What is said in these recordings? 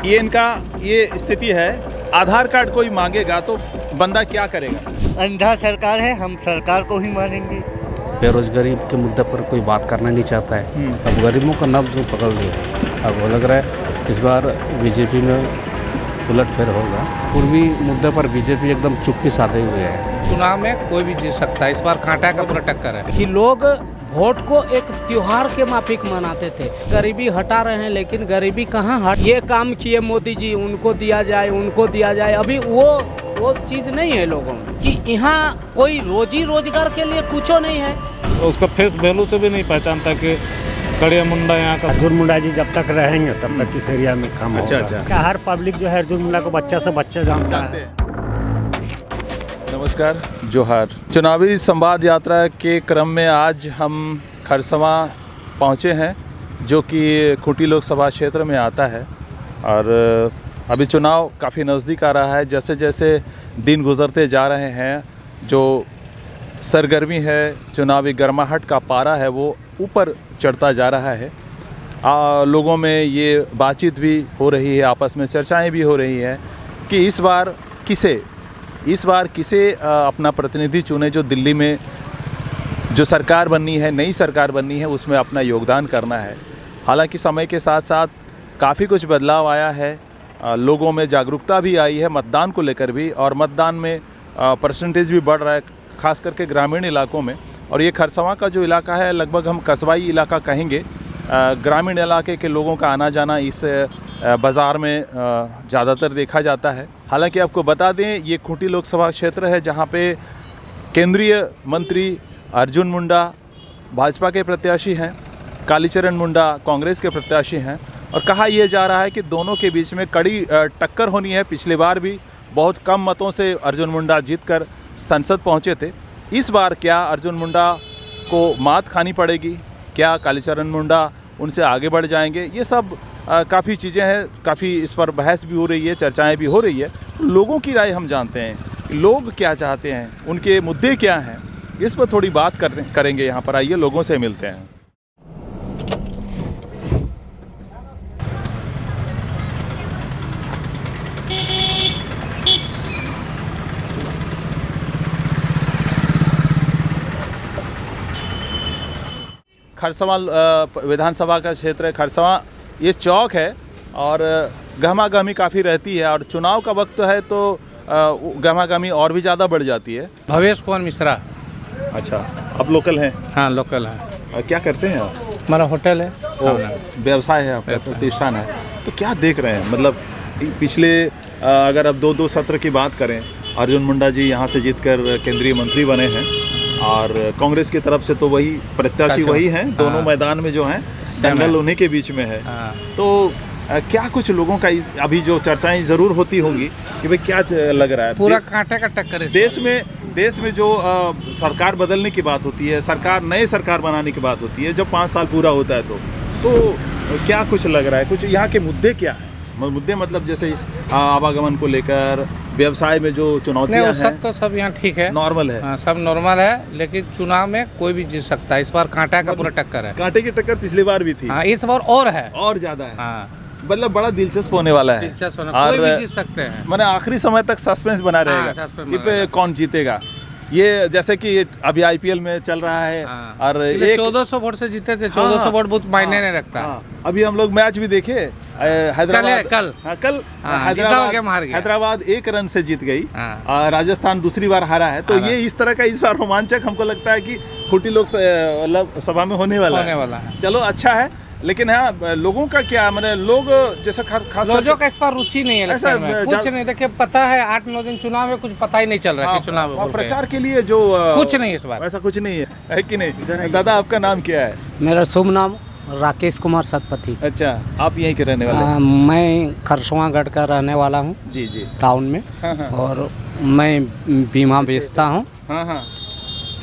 ये इनका ये स्थिति है। आधार कार्ड कोई मांगेगा तो बंदा क्या करेगा? अंधा सरकार है, हम सरकार को ही मानेंगे। बेरोजगारी के मुद्दे पर कोई बात करना नहीं चाहता है। अब गरीबों का नब्ज पकड़ लिया। अब वो लग रहा है इस बार बीजेपी में उलटफेर होगा। पूर्वी मुद्दे पर बीजेपी एकदम चुप्पी साधे हुए है। चुनाव में कोई भी जीत सकता है। इस बार कांटा का पूरा टक्कर है कि लोग वोट को एक त्योहार के माफिक मनाते थे। गरीबी हटा रहे हैं, लेकिन गरीबी कहाँ हट। ये काम किए मोदी जी, उनको दिया जाए, उनको दिया जाए। अभी वो चीज़ नहीं है लोगों में कि यहाँ कोई रोजी रोजगार के लिए कुछ नहीं है। उसका फेस वैल्यू से भी नहीं पहचानता कि कड़िया मुंडा यहाँ का। अर्जुन मुंडा जी जब तक रहेंगे तब तक इस एरिया में काम होगा। अच्छा। हर पब्लिक जो है अर्जुन मुंडा को बच्चा से बच्चा जानता है। नमस्कार, जोहार। चुनावी संवाद यात्रा के क्रम में आज हम खरसवां पहुँचे हैं, जो कि खूंटी लोकसभा क्षेत्र में आता है। और अभी चुनाव काफ़ी नज़दीक आ रहा है। जैसे जैसे दिन गुजरते जा रहे हैं, जो सरगर्मी है, चुनावी गर्माहट का पारा है, वो ऊपर चढ़ता जा रहा है। लोगों में ये बातचीत भी हो रही है, आपस में चर्चाएं भी हो रही है कि इस बार किसे अपना प्रतिनिधि चुने, जो दिल्ली में जो सरकार बननी है, नई सरकार बननी है, उसमें अपना योगदान करना है। हालांकि समय के साथ साथ काफ़ी कुछ बदलाव आया है। लोगों में जागरूकता भी आई है मतदान को लेकर भी, और मतदान में परसेंटेज भी बढ़ रहा है, ख़ास करके ग्रामीण इलाकों में। और ये खरसवां का जो इलाका है, लगभग हम कस्बाई इलाका कहेंगे। ग्रामीण इलाके के लोगों का आना जाना इस बाज़ार में ज़्यादातर देखा जाता है। हालांकि आपको बता दें, ये खूंटी लोकसभा क्षेत्र है जहाँ पे केंद्रीय मंत्री अर्जुन मुंडा भाजपा के प्रत्याशी हैं, कालीचरण मुंडा कांग्रेस के प्रत्याशी हैं। और कहा यह जा रहा है कि दोनों के बीच में कड़ी टक्कर होनी है। पिछले बार भी बहुत कम मतों से अर्जुन मुंडा जीतकर संसद पहुंचे थे। इस बार क्या अर्जुन मुंडा को मात खानी पड़ेगी? क्या कालीचरण मुंडा उनसे आगे बढ़ जाएंगे? ये सब काफ़ी चीज़ें हैं, काफ़ी इस पर बहस भी हो रही है, चर्चाएं भी हो रही है। लोगों की राय हम जानते हैं, लोग क्या चाहते हैं, उनके मुद्दे क्या हैं, इस पर थोड़ी बात करेंगे यहाँ पर। आइए लोगों से मिलते हैं। खरसवां विधानसभा का क्षेत्र है। खरसवां ये चौक है और गहमागहमी काफ़ी रहती है, और चुनाव का वक्त है तो गहमागहमी और भी ज़्यादा बढ़ जाती है। भवेश कुमार मिश्रा। अच्छा, आप लोकल हैं? हाँ, लोकल है। क्या करते हैं आप? हमारा होटल है, व्यवसाय है आपका, प्रतिष्ठान है। तो क्या देख रहे हैं, मतलब पिछले अगर अब दो सत्र की बात करें, अर्जुन मुंडा जी यहाँ से जीतकर केंद्रीय मंत्री बने हैं, और कांग्रेस की तरफ से तो वही प्रत्याशी वही हैं। दोनों मैदान में जो हैं, दंगल उन्हीं के बीच में है। तो क्या कुछ लोगों का अभी जो चर्चाएं ज़रूर होती होंगी कि भाई क्या लग रहा है? पूरा कांटे का टक्कर है। देश में जो सरकार बदलने की बात होती है, नए सरकार बनाने की बात होती है, जब 5 साल पूरा होता है तो क्या कुछ लग रहा है? कुछ यहाँ के मुद्दे क्या हैं? मुद्दे मतलब जैसे आवागमन को लेकर, व्यवसाय में जो चुनौतियां हैं, सब यहाँ ठीक है, नॉर्मल है। सब नॉर्मल है, लेकिन चुनाव में कोई भी जीत सकता है। इस बार कांटा का पूरा टक्कर है। कांटे की टक्कर पिछली बार भी थी। इस बार और है, और ज्यादा है। हाँ, मतलब बड़ा दिलचस्प होने वाला है। कोई भी जीत सकते हैं। मैंने आखिरी समय तक सस्पेंस बना रहेगा कि कौन जीतेगा। ये जैसे कि अभी आईपीएल में चल रहा है, और 1400 वोट से जीते थे। 1400 वोट बहुत मायने नहीं रखता। अभी हम लोग मैच भी देखे, हैदराबाद कल हैदराबाद 1 रन से जीत गई, राजस्थान दूसरी बार हारा है। तो ये इस तरह का इस बार रोमांचक हमको लगता है कि खूंटी लोकसभा में होने वाला है। चलो, अच्छा है। लेकिन हाँ, लोगों का क्या, मतलब लोग जैसा खास लोगों का इस बार रुचि नहीं है, ऐसा कुछ नहीं। देखिए, पता है 8-9 दिन चुनाव में कुछ पता ही नहीं चल रहा है कि चुनाव में प्रचार के लिए जो कुछ नहीं इस बार, ऐसा कुछ नहीं है कि नहीं? दादा, आपका नाम क्या है? मेरा शुभ नाम राकेश कुमार सतपथी। अच्छा, आप यहीं के रहने वाले हैं? मैं खरसवांगढ़ का रहने वाला हूँ। जी, टाउन में। और मैं बीमा बेचता हूँ। हाँ।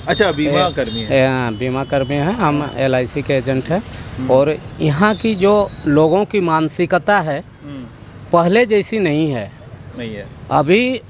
अच्छा, बीमा कर्मी है? बीमा कर्मी है, हम LIC के एजेंट हैं। और यहाँ की जो लोगों की मानसिकता है, पहले जैसी नहीं है। अभी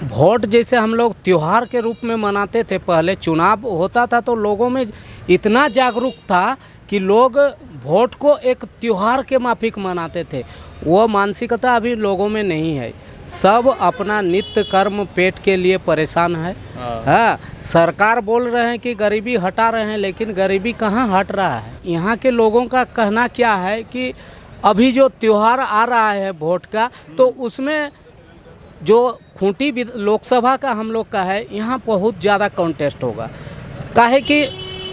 वोट जैसे हम लोग त्योहार के रूप में मनाते थे, पहले चुनाव होता था तो लोगों में इतना जागरूक था कि लोग वोट को एक त्योहार के माफिक मनाते थे। वो मानसिकता अभी लोगों में नहीं है। सब अपना नित्य कर्म पेट के लिए परेशान है। हाँ, सरकार बोल रहे हैं कि गरीबी हटा रहे हैं, लेकिन गरीबी कहाँ हट रहा है। यहाँ के लोगों का कहना क्या है कि अभी जो त्यौहार आ रहा है वोट का, तो उसमें जो खूंटी लोकसभा का हम लोग का है, यहाँ बहुत ज़्यादा कॉन्टेस्ट होगा। काहे कि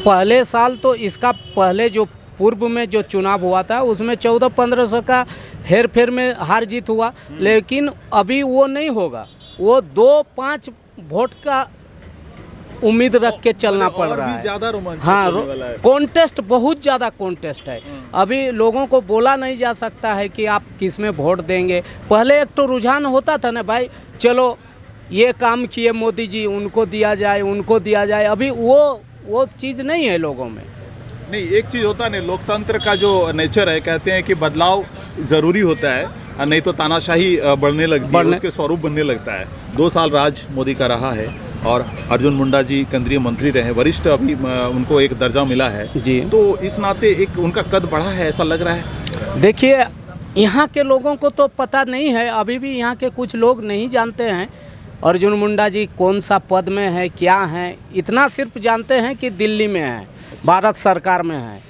पहले साल तो इसका पहले जो पूर्व में जो चुनाव हुआ था उसमें 1400-1500 का हेर फेर में हार जीत हुआ, लेकिन अभी वो नहीं होगा। वो 2-5 वोट का उम्मीद रख के चलना पड़ रहा है। ज़्यादा रोमांचक हाँ, होने वाला है। कॉन्टेस्ट बहुत ज़्यादा कॉन्टेस्ट है। अभी लोगों को बोला नहीं जा सकता है कि आप किस में वोट देंगे। पहले एक तो रुझान होता था ना भाई, चलो ये काम किए मोदी जी, उनको दिया जाए, उनको दिया जाए। अभी वो चीज़ नहीं है लोगों में। नहीं, एक चीज़ होता है, नहीं, लोकतंत्र का जो नेचर है, कहते हैं कि बदलाव ज़रूरी होता है, नहीं तो तानाशाही बढ़ने लगती है, उसके स्वरूप बनने लगता है। 2 साल राज मोदी का रहा है और अर्जुन मुंडा जी केंद्रीय मंत्री रहे, वरिष्ठ, अभी उनको एक दर्जा मिला है जी। तो इस नाते एक उनका कद बढ़ा है, ऐसा लग रहा है। देखिए, यहाँ के लोगों को तो पता नहीं है, अभी भी यहाँ के कुछ लोग नहीं जानते हैं अर्जुन मुंडा जी कौन सा पद में है, क्या है। इतना सिर्फ जानते हैं कि दिल्ली में है, भारत सरकार में है,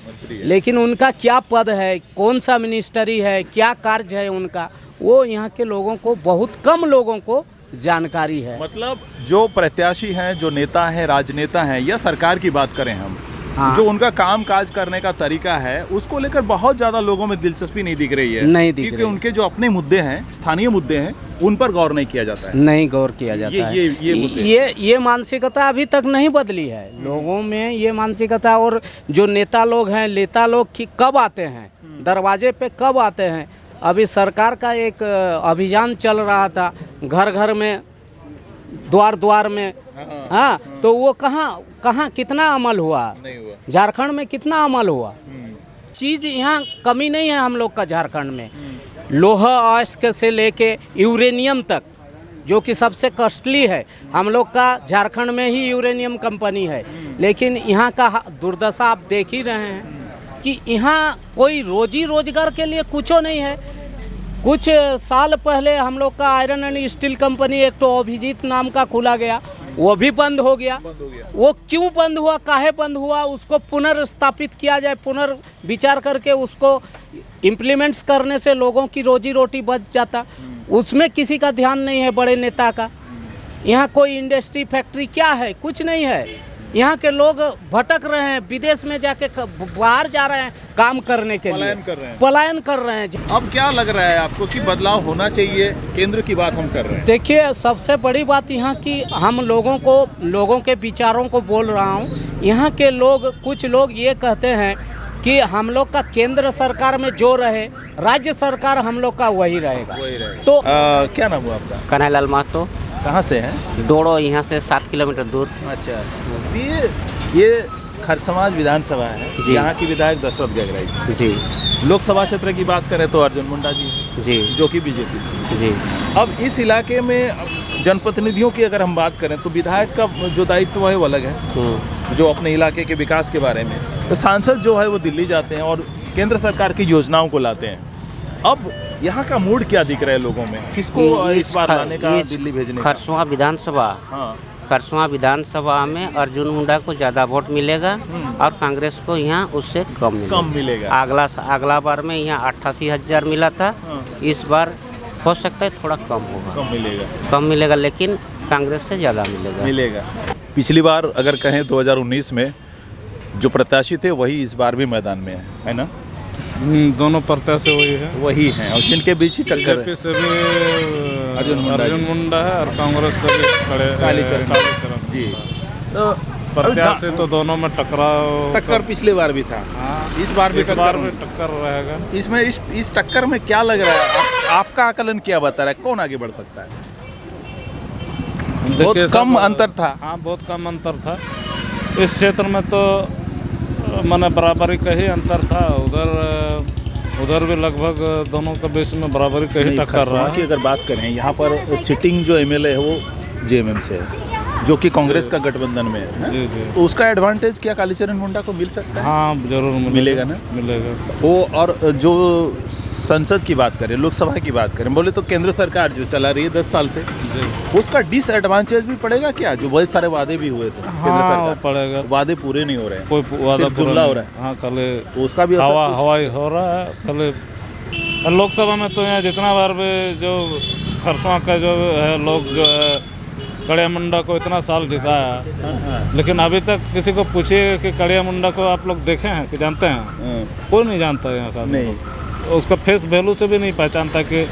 लेकिन उनका क्या पद है, कौन सा मिनिस्ट्री है, क्या कार्य है उनका, वो यहाँ के लोगों को, बहुत कम लोगों को जानकारी है। मतलब जो प्रत्याशी हैं, जो नेता हैं, राजनेता हैं, या सरकार की बात करें हम, हाँ। जो उनका काम काज करने का तरीका है, उसको लेकर बहुत ज़्यादा लोगों में दिलचस्पी नहीं दिख रही है। नहीं दिख क्योंकि रही। उनके जो अपने मुद्दे हैं, स्थानीय मुद्दे हैं, उन पर गौर नहीं किया जाता है। नहीं गौर किया जाता है। ये मानसिकता अभी तक नहीं बदली है लोगों में, ये मानसिकता। और जो नेता लोग हैं, नेता लोग कब आते हैं, दरवाजे पे कब आते हैं। अभी सरकार का एक अभियान चल रहा था, घर घर में, द्वार द्वार में, हाँ, तो वो कहाँ कितना अमल हुआ? नहीं हुआ। झारखंड में कितना अमल हुआ? चीज़ यहाँ कमी नहीं है हम लोग का झारखंड में। लोहा अयस्क से लेके यूरेनियम तक, जो कि सबसे कॉस्टली है, हम लोग का झारखंड में ही यूरेनियम कंपनी है। लेकिन यहाँ का दुर्दशा आप देख ही रहे हैं कि यहाँ कोई रोजी रोजगार के लिए कुछ नहीं है। कुछ साल पहले हम लोग का आयरन एंड स्टील कंपनी एक तो अभिजीत नाम का खुला गया, वो भी बंद हो गया। वो क्यों बंद हुआ, काहे बंद हुआ, उसको पुनर्स्थापित किया जाए, पुनर्विचार करके उसको इम्प्लीमेंट्स करने से लोगों की रोजी रोटी बच जाता। उसमें किसी का ध्यान नहीं है बड़े नेता का। यहाँ कोई इंडस्ट्री फैक्ट्री क्या है, कुछ नहीं है। यहाँ के लोग भटक रहे हैं, विदेश में जाके बाहर जा रहे हैं काम करने के लिए, पलायन कर रहे हैं। अब क्या लग रहा है आपको कि बदलाव होना चाहिए? केंद्र की बात हम कर रहे हैं। देखिए, सबसे बड़ी बात यहाँ की, हम लोगों के विचारों को बोल रहा हूँ। यहाँ के लोग, कुछ लोग ये कहते हैं कि हम लोग का केंद्र सरकार में जो रहे, राज्य सरकार हम लोग का वही रहेगा। तो क्या नाम हुआ आपका? कन्हैयालाल महतो। कहाँ से हैं? डोड़ो, यहाँ से 7 किलोमीटर दूर। अच्छा, ये खरसमाज विधानसभा है, यहाँ की विधायक दशरथ गगराई जी। लोकसभा क्षेत्र की बात करें तो अर्जुन मुंडा जी जी, जो कि बीजेपी से। जी। अब इस इलाके में जनप्रतिनिधियों की अगर हम बात करें तो विधायक का जो दायित्व है वो अलग है, जो अपने इलाके के विकास के बारे में। तो सांसद जो है वो दिल्ली जाते हैं और केंद्र सरकार की योजनाओं को लाते हैं। अब यहाँ का मूड क्या दिख रहा है लोगों में, किसको इस बार लाने का, दिल्ली भेजने का? खरसवां विधानसभा, हाँ, खरसवां विधानसभा में अर्जुन मुंडा को ज़्यादा वोट मिलेगा और कांग्रेस को यहाँ उससे कम मिलेगा। अगला बार में यहाँ 88,000 मिला था, इस बार हो सकता है थोड़ा कम मिलेगा, लेकिन कांग्रेस से ज़्यादा मिलेगा। पिछली बार अगर कहें 2019 में जो प्रत्याशी थे वही इस बार भी मैदान में है ना? दोनों प्रत्याशी वही है और जिनके बीच ही टक्कर बीजेपी से भी अर्जुन मुंडा है और कांग्रेस से भी कालीचरण जी। तो प्रत्याशी तो दोनों में टक्कर पिछली बार भी था, इस बार भी टक्कर रहेगा। इसमें इस टक्कर में क्या लग रहा है, आपका आकलन क्या बता रहा है, कौन आगे बढ़ सकता है? बहुत कम अंतर था। हाँ, बहुत कम अंतर था। इस क्षेत्र में तो माने बराबरी का ही अंतर था। उधर भी लगभग दोनों के बीच में बराबरी का ही टक्कर रहा है। की अगर बात करें, यहाँ पर सिटिंग जो एमएलए है वो जेएमएम से है, जो कि कांग्रेस का गठबंधन में है। जी जी। तो उसका एडवांटेज क्या कालीचरण मुंडा को मिल सकता है? हाँ, जरूर मिलेगा ना? मिलेगा। वो और जो संसद की बात करें, लोकसभा की बात करें, बोले तो केंद्र सरकार जो चला रही है 10 साल से, उसका डिसएडवांटेज भी पड़ेगा क्या? जो बहुत सारे वादे भी हुए थे केंद्र सरकार, पड़ेगा। वादे पूरे नहीं हो रहे हैं, कोई वादा सिर्फ जुमला हो रहा है। हाँ, कल तो उसका भी हवाई हो रहा है। कल लोकसभा में तो यहाँ जितना बार भी जो खरसवां का जो है लोग जो है कड़िया मुंडा को इतना साल जिताया, लेकिन अभी तक किसी को पूछिए कि कड़िया मुंडा को आप लोग देखे हैं कि जानते हैं? कोई नहीं जानता यहाँ का, नहीं उसका फेस वैल्यू से भी नहीं पहचानता कि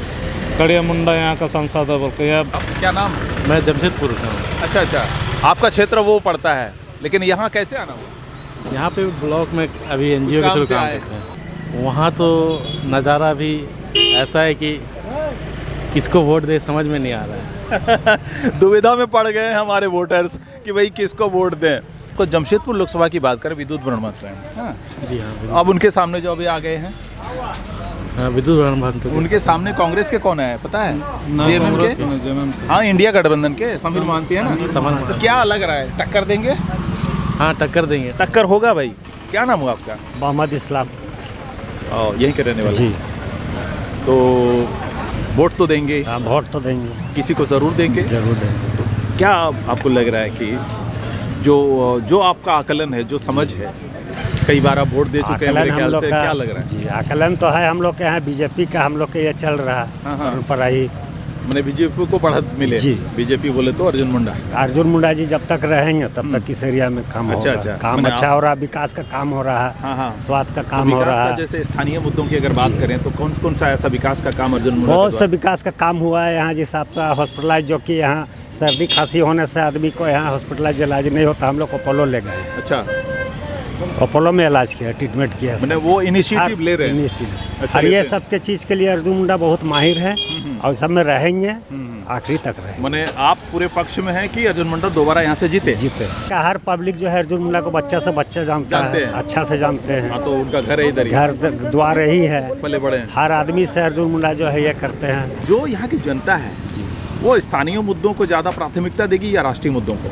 कड़िया मुंडा यहाँ का सांसद है बोल के। क्या नाम? मैं जमशेदपुर का हूँ। अच्छा अच्छा, आपका क्षेत्र वो पड़ता है, लेकिन यहाँ कैसे आना हुआ? यहाँ पे ब्लॉक में अभी एनजीओ के थ्रू काम करते हैं। वहाँ तो नज़ारा भी ऐसा है कि किसको वोट दे समझ में नहीं आ रहा है। दुविधा में पड़ गए हैं हमारे वोटर्स कि भाई किसको वोट दें। तो जमशेदपुर लोकसभा की बात करें, विद्युत ब्रह्मपुत्र हैं, हाँ जी हाँ। अब उनके सामने जो अभी आ गए हैं, हाँ, विद्युत ब्रह्मपुत्र उनके सामने कांग्रेस के कौन है पता है? जेएमएम के, हाँ इंडिया गठबंधन के समीर महांती है ना। तो क्या लग रहा है, टक्कर देंगे? हाँ, टक्कर देंगे। टक्कर होगा भाई। क्या नाम हुआ आपका? मोहम्मद इस्लाम। यहीं के रहने वाले जी। तो वोट तो देंगे? हाँ, वोट तो देंगे, किसी को ज़रूर देंगे। जरूर देंगे। क्या आपको लग रहा है कि जो आपका आकलन है, जो समझ है, कई बार आप वोट दे चुके हैं मेरे ख्याल से, क्या लग रहा है? जी, आकलन तो है हम लोग के यहाँ बीजेपी का, हम लोग के ये चल रहा है। हाँ। पर आई मैंने बीजेपी को बढ़त मिले जी। बीजेपी बोले तो अर्जुन मुंडा जी जब तक रहेंगे तब तक इस एरिया में काम अच्छा, होगा। अच्छा। काम मैंने अच्छा हो रहा है, विकास का काम हो रहा है, हाँ। स्वास्थ्य का तो काम हो विकास रहा का है। जैसे स्थानीय मुद्दों की अगर बात करें तो कौन कौन सा ऐसा विकास का काम अर्जुन मुंडा बहुत के से विकास का काम हुआ है यहाँ। जिस हिसाब से हॉस्पिटलाइज, जो कि यहाँ सर्दी खांसी होने से आदमी को यहाँ हॉस्पिटलाइज इलाज नहीं होता, हम लोग अपोलो ले गए। द्वारा? अच्छा, अपोलो में इलाज किया, ट्रीटमेंट किया। मैंने वो इनिशिएटिव ले रहे हैं। अच्छा, और ये लेते हैं। सब के चीज़ के लिए अर्जुन मुंडा बहुत माहिर है और सब में रहेंगे, आखिरी तक रहेंगे। मैंने आप पूरे पक्ष में हैं कि अर्जुन मुंडा दोबारा यहाँ से जीते? हर पब्लिक जो है अर्जुन मुंडा को बच्चा से बच्चा जानते हैं। हैं, अच्छा से जानते हैं। हाँ, तो उनका घर है इधर ही, घर द्वार ही है, पले बड़े हैं। हर आदमी से अर्जुन मुंडा जो है ये करते हैं। जो यहाँ की जनता है वो स्थानीय मुद्दों को ज़्यादा प्राथमिकता देगी या राष्ट्रीय मुद्दों को?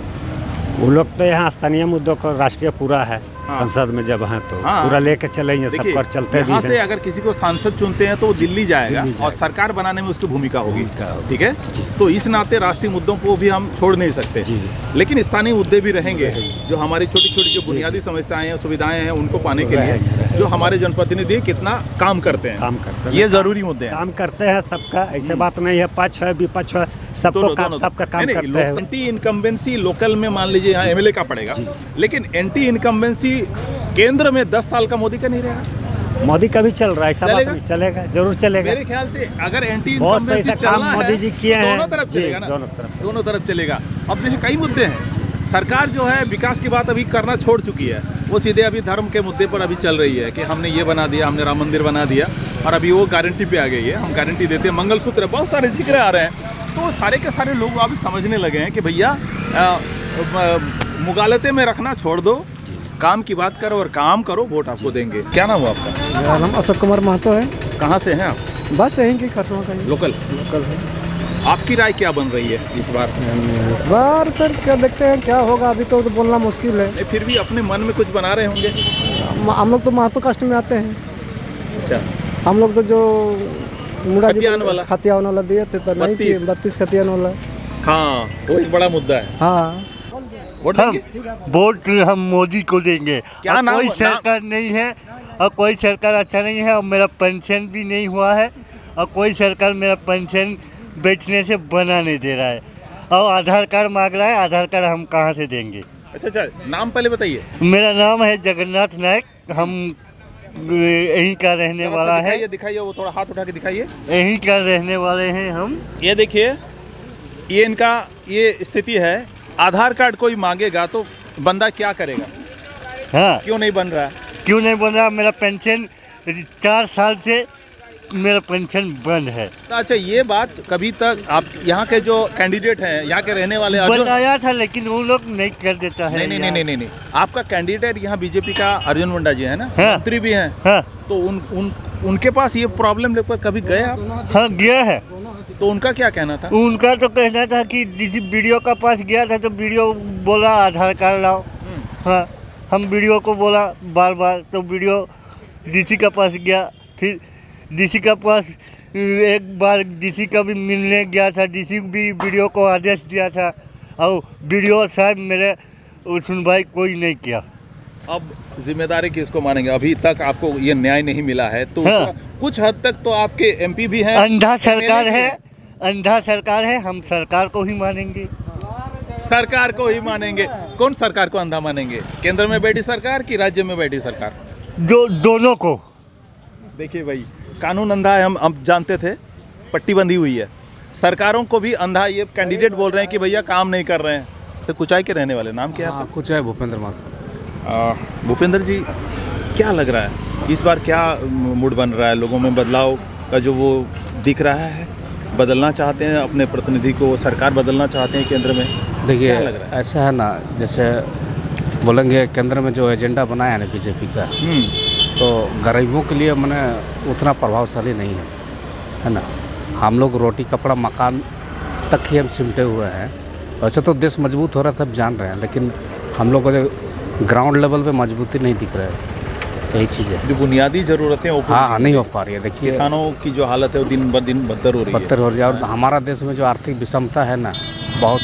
वो लोग तो यहाँ स्थानीय मुद्दों को, राष्ट्रीय पूरा है। हाँ। संसद में जब हैं तो हाँ। पूरा लेके चलेंगे, सब देखिए, पर चलते भी यहाँ से हैं। अगर किसी को सांसद चुनते हैं तो वो दिल्ली जाएगा दिल्ली और जाएगा। सरकार बनाने में उसकी भूमिका होगी, भूमिका होगी। ठीक है। तो इस नाते राष्ट्रीय मुद्दों को भी हम छोड़ नहीं सकते, जी। लेकिन स्थानीय मुद्दे भी रहेंगे। जो हमारी छोटी छोटी जो बुनियादी समस्याएं हैं, सुविधाएं हैं, उनको पाने के लिए जो हमारे जनप्रतिनिधि कितना काम करते हैं, ये जरूरी मुद्दे हैं। काम करते हैं सबका, ऐसे बात नहीं है पक्ष है विपक्ष है, सबको काम, सबका काम करते हैं। एंटी इनकम्बेंसी लोकल में मान लीजिए यहाँ एमएलए का पड़ेगा, लेकिन एंटी इनकम्बेंसी केंद्र में 10 साल का मोदी का नहीं रहेगा। मोदी का भी चल रहा है, ऐसा बात नहीं, चलेगा, जरूर चलेगा। मेरे ख्याल से अगर एंटी बहुत इनकम्बेंसी ऐसा काम चलना है, मोदी जी किए हैं, दोनों तरफ जी, चलेगा ना, दोनों तरफ चलेगा। अब देखिए कई मुद्दे हैं, सरकार जो है विकास की बात अभी करना छोड़ चुकी है, वो सीधे अभी धर्म के मुद्दे पर अभी चल रही है कि हमने ये बना दिया, हमने राम मंदिर बना दिया, और अभी वो गारंटी पे आ गई है, हम गारंटी देते हैं, मंगलसूत्र, बहुत सारे जिक्र आ रहे हैं। तो सारे के सारे लोग अभी समझने लगे हैं कि भैया मुगालते में रखना छोड़ दो, काम की बात करो और काम करो, वोट आपको देंगे। क्या नाम हुआ आपका? मेरा नाम अशोक कुमार महतो है। कहाँ से हैं आप? बस यहीं की खरसों का ही। लोकल है। आपकी राय क्या बन रही है इस बार? इस बार सर क्या देखते हैं क्या होगा, अभी तो बोलना मुश्किल है। नहीं, फिर भी अपने मन में कुछ बना रहे होंगे। हम लोग तो महतो कास्ट में आते हैं। अच्छा, हम लोग तो जो मुंडा जी खतियान वाला। खतियान वाला दिए थे तो नहीं किए, 32 खतियान वाला। हाँ, वो एक बड़ा मुद्दा है। हाँ, वोट देंगे? वोट हम मोदी को देंगे। क्या नाम? कोई सरकार नहीं है और कोई सरकार अच्छा नहीं है, और मेरा पेंशन भी नहीं हुआ है, और कोई सरकार मेरा पेंशन बेचने से बना नहीं दे रहा है, और आधार कार्ड मांग रहा है, आधार कार्ड हम कहाँ से देंगे? अच्छा, नाम पहले बताइए। मेरा नाम है जगन्नाथ नायक, हम यहीं का रहने वाला है। दिखाइए, वो थोड़ा हाथ उठा के दिखाइए। यहीं का रहने वाले हैं हम। ये देखिए, ये इनका ये स्थिति है। आधार कार्ड कोई मांगेगा तो बंदा क्या करेगा? हाँ, क्यों नहीं बन रहा? क्यों नहीं बन रहा? मेरा पेंशन 4 साल से मेरा पेंशन बंद है। अच्छा, ये बात कभी तक आप यहाँ के जो कैंडिडेट हैं, यहाँ के रहने वाले बताया था, लेकिन वो लोग नहीं कर देता है। नहीं, आपका कैंडिडेट यहाँ बीजेपी का अर्जुन मुंडा जी है ना, हाँ। मंत्री भी हैं। हाँ, तो उनके पास ये प्रॉब्लम लेकर कभी गए आप? हाँ गया है। तो उनका क्या कहना था? उनका तो कहना था कि वीडियो का पास गया था तो वीडियो बोला आधार कार्ड लाओ। हाँ, हम वीडियो को बोला बार बार, तो वीडियो डीसी का पास गया, फिर डीसी का पास एक बार डीसी का भी मिलने गया था, डीसी भी वीडियो को आदेश दिया था और वीडियो साहब मेरे सुनवाई कोई नहीं किया। अब जिम्मेदारी किसको मानेंगे? अभी तक आपको ये न्याय नहीं मिला है तो हाँ। कुछ हद तक तो आपके एमपी भी हैं, अंधा सरकार MLA भी है, अंधा सरकार है, हम सरकार को ही मानेंगे। सरकार को ही मानेंगे। कौन सरकार को अंधा मानेंगे? केंद्र में बैठी सरकार कि राज्य में बैठी सरकार? जो दोनों को। देखिए भाई, कानून अंधा है, हम जानते थे, पट्टी बंधी हुई है। सरकारों को भी अंधा ये कैंडिडेट बोल रहे हैं कि भैया काम नहीं कर रहे हैं। तो कुचाई के रहने वाले, नाम क्या है आपका? कुछ है भूपेंद्र माथुर। भूपेंद्र जी, क्या लग रहा है इस बार, क्या मूड बन रहा है लोगों में? बदलाव का जो वो दिख रहा है, बदलना चाहते हैं अपने प्रतिनिधि को, सरकार बदलना चाहते हैं केंद्र में? देखिए क्या लग रहा है? ऐसा है ना, जैसे बोलेंगे केंद्र में जो एजेंडा बनाया है ना बीजेपी का, तो गरीबों के लिए मैंने उतना प्रभावशाली नहीं है ना। हम लोग रोटी कपड़ा मकान तक ही हम सिमटे हुए हैं। वैसे तो देश मजबूत हो रहा था, अब जान रहे हैं, लेकिन हम लोग को ग्राउंड लेवल पे मजबूती नहीं दिख रहा है। यही चीज़ है, जो बुनियादी ज़रूरतें वो हाँ नहीं हो पा रही है। देखिए किसानों की जो हालत है वो दिन ब दिन बदतर हो रही है। बदतर हो रही है, और हमारा देश में जो आर्थिक विषमता है ना, बहुत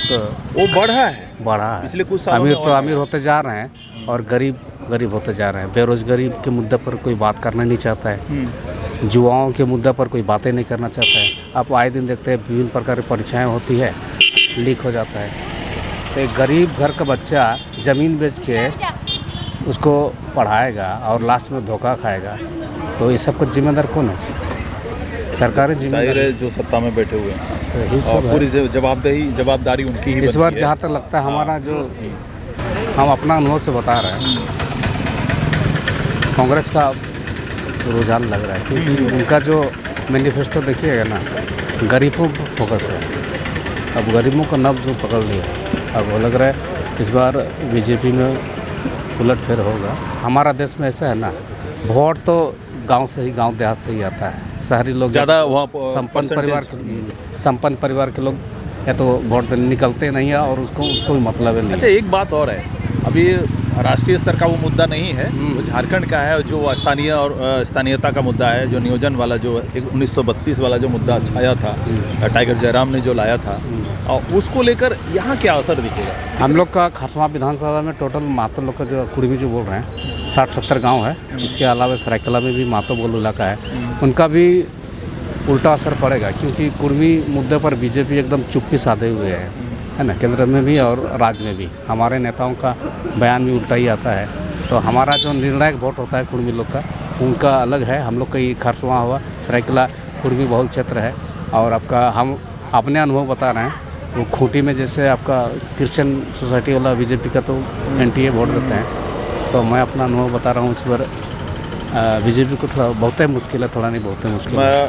वो बढ़ा है पिछले कुछ सालों अमीर में तो और अमीर होते जा रहे हैं और गरीब होते जा रहे हैं। बेरोजगारी के मुद्दे पर कोई बात करना नहीं चाहता है, युवाओं के मुद्दे पर कोई बातें नहीं करना चाहता है। आप आए दिन देखते हैं विभिन्न प्रकार की परीक्षाएं होती है, लीक हो जाता है। तो एक गरीब घर का बच्चा ज़मीन बेच के उसको पढ़ाएगा और लास्ट में धोखा खाएगा, तो इस सब का जिम्मेदार कौन है? सरकारी जिम्मेदार है जो सत्ता में बैठे हुए हैं, तो यही सब और है। पूरी जवाबदारी उनकी ही इस बार बनती है। जहाँ तक लगता है हमारा जो हम अपना अनुभव से बता रहे हैं, कांग्रेस का रुझान लग रहा है, क्योंकि उनका जो मैनिफेस्टो देखिएगा ना, गरीबों पर फोकस है। अब गरीबों का नब्ज वो पकड़ लिया, अब वो लग रहा है इस बार बीजेपी में उलटफेर होगा। हमारा देश में ऐसा है ना, वोट तो गांव से ही, गांव देहात से ही आता है। शहरी लोग ज़्यादा वहाँ संपन्न परिवार के लोग या तो वोट देने निकलते नहीं है, और उसको भी मतलब है नहीं। अच्छा, एक बात और है, अभी राष्ट्रीय स्तर का वो मुद्दा नहीं है, वो झारखंड का है, जो स्थानीय और स्थानीयता का मुद्दा है, जो नियोजन वाला, जो 1932 वाला जो मुद्दा छाया था, टाइगर जयराम ने जो लाया था, और उसको लेकर यहाँ क्या असर दिखेगा? हम लोग का खरसवां विधानसभा में टोटल मातो लोग का जो कुर्मी जो बोल रहे हैं 60-70 गांव है। इसके अलावा सरायकला में भी मातो बोल इलाका है, उनका भी उल्टा असर पड़ेगा, क्योंकि कुर्मी मुद्दे पर बीजेपी एकदम चुप्पी साधे हुए है ना, केंद्र में भी और राज्य में भी। हमारे नेताओं का बयान भी उल्टा ही आता है। तो हमारा जो निर्णायक वोट होता है कुर्मी लोग का, उनका अलग है। हम लोग का ये खरसवां हुआ, सरायकला कुर्मी बहुल क्षेत्र है। और आपका हम अपने अनुभव बता रहे हैं, वो खूंटी में जैसे आपका क्रिश्चियन सोसाइटी वाला बीजेपी का तो NTA वोट देते हैं। तो मैं अपना अनुभव बता रहा हूँ, इस बार बीजेपी को थोड़ा बहुत ही मुश्किल है, थोड़ा नहीं बहुत ही मुश्किल है।